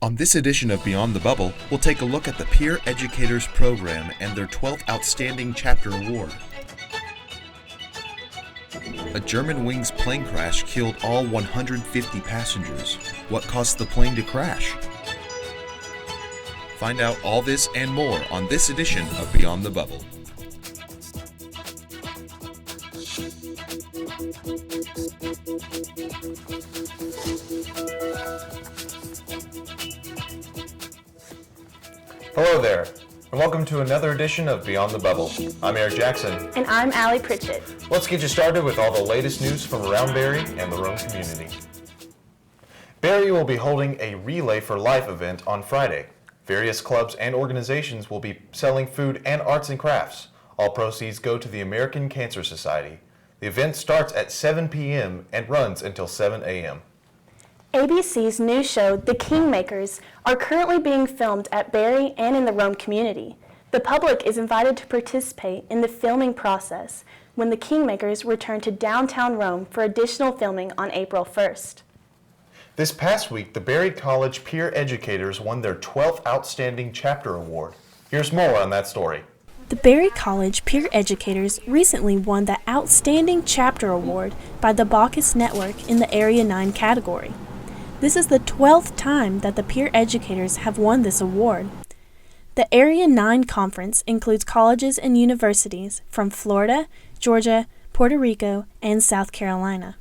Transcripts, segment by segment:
On this edition of Beyond the Bubble, we'll take a look at the Peer Educators Program and their 12th Outstanding Chapter Award. A Germanwings plane crash killed all 150 passengers. What caused the plane to crash? Find out all this and more on this edition of Beyond the Bubble. Hello there, and welcome to another edition of Beyond the Bubble. I'm Eric Jackson. And I'm Allie Pritchett. Let's get you started with all the latest news from around Barrie and the Rome community. Barrie will be holding a Relay for Life event on Friday. Various clubs and organizations will be selling food and arts and crafts. All proceeds go to the American Cancer Society. The event starts at 7 p.m. and runs until 7 a.m. ABC's new show, The Kingmakers, are currently being filmed at Barrie and in the Rome community. The public is invited to participate in the filming process when the Kingmakers return to downtown Rome for additional filming on April 1st. This past week, the Barrie College Peer Educators won their 12th Outstanding Chapter Award. Here's more on that story. The Barrie College Peer Educators recently won the Outstanding Chapter Award by the Bacchus Network in the Area 9 category. This is the 12th time that the peer educators have won this award. The Area 9 conference includes colleges and universities from Florida, Georgia, Puerto Rico, and South Carolina.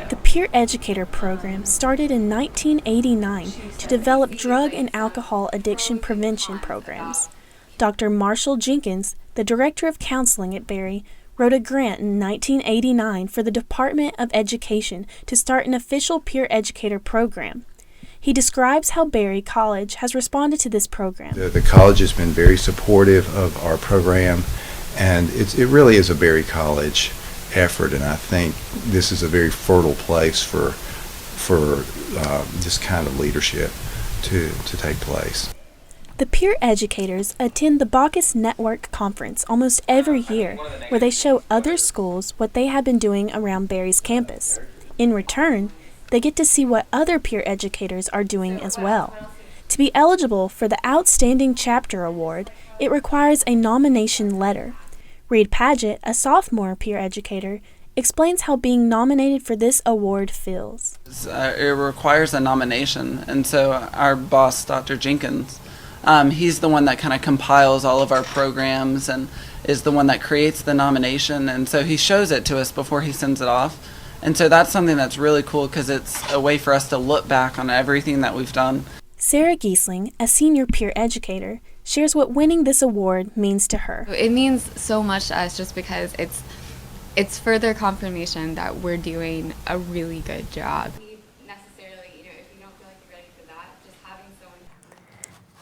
The Peer Educator program started in 1989 to develop drug and alcohol addiction prevention programs. Dr. Marshall Jenkins, the Director of Counseling at Barrie, wrote a grant in 1989 for the Department of Education to start an official peer educator program. He describes how Barrie College has responded to this program. The college has been very supportive of our program, and it really is a Barrie College effort, and I think this is a very fertile place for this kind of leadership to take place. The peer educators attend the Bacchus Network Conference almost every year, where they show other schools what they have been doing around Barrie's campus. In return, they get to see what other peer educators are doing as well. To be eligible for the Outstanding Chapter Award, it requires a nomination letter. Reed Paget, a sophomore peer educator, explains how being nominated for this award feels. It requires a nomination, and so our boss, Dr. Jenkins, he's the one that kind of compiles all of our programs and is the one that creates the nomination, and so he shows it to us before he sends it off. And so that's something that's really cool because it's a way for us to look back on everything that we've done. Sarah Giesling, a senior peer educator, shares what winning this award means to her. It means so much to us just because it's further confirmation that we're doing a really good job.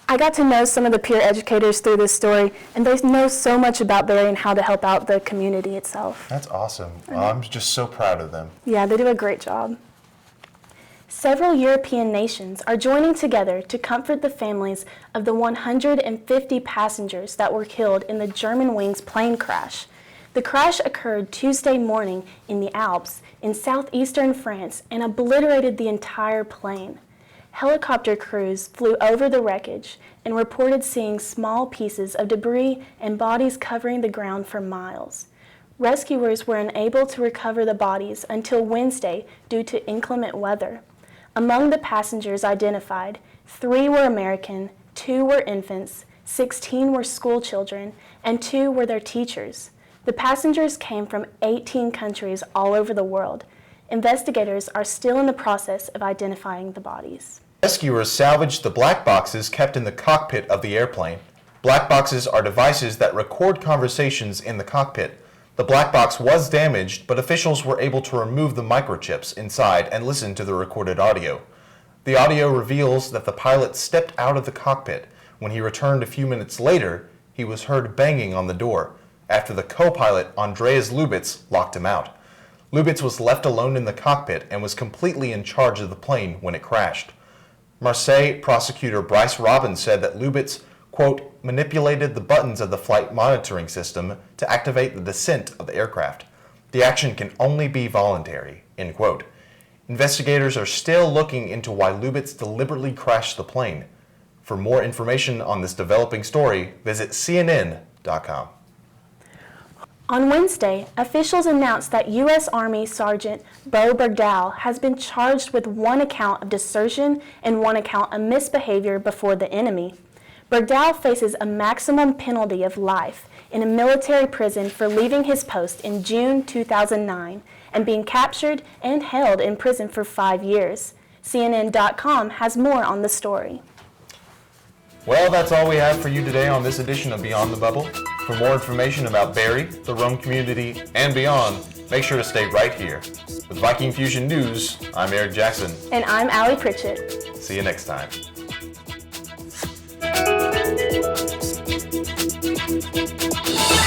I got to know some of the peer educators through this story, and they know so much about Barrie and how to help out the community itself. That's awesome. I'm just so proud of them. Yeah, they do a great job. Several European nations are joining together to comfort the families of the 150 passengers that were killed in the Germanwings plane crash. The crash occurred Tuesday morning in the Alps in southeastern France and obliterated the entire plane. Helicopter crews flew over the wreckage and reported seeing small pieces of debris and bodies covering the ground for miles. Rescuers were unable to recover the bodies until Wednesday due to inclement weather. Among the passengers identified, 3 were American, 2 were infants, 16 were school children, and 2 were their teachers. The passengers came from 18 countries all over the world. Investigators are still in the process of identifying the bodies. Rescuers salvaged the black boxes kept in the cockpit of the airplane. Black boxes are devices that record conversations in the cockpit. The black box was damaged, but officials were able to remove the microchips inside and listen to the recorded audio. The audio reveals that the pilot stepped out of the cockpit. When he returned a few minutes later, he was heard banging on the door after the co-pilot, Andreas Lubitz, locked him out. Lubitz was left alone in the cockpit and was completely in charge of the plane when it crashed. Marseille prosecutor Bryce Robbins said that Lubitz, quote, manipulated the buttons of the flight monitoring system to activate the descent of the aircraft. The action can only be voluntary, end quote. Investigators are still looking into why Lubitz deliberately crashed the plane. For more information on this developing story, visit CNN.com. On Wednesday, officials announced that U.S. Army Sergeant Bo Bergdahl has been charged with one account of desertion and one account of misbehavior before the enemy. Bergdahl faces a maximum penalty of life in a military prison for leaving his post in June 2009 and being captured and held in prison for 5 years. CNN.com has more on the story. Well, that's all we have for you today on this edition of Beyond the Bubble. For more information about Barrie, the Rome community, and beyond, make sure to stay right here. With Viking Fusion News, I'm Eric Jackson. And I'm Allie Pritchett. See you next time. Thank you.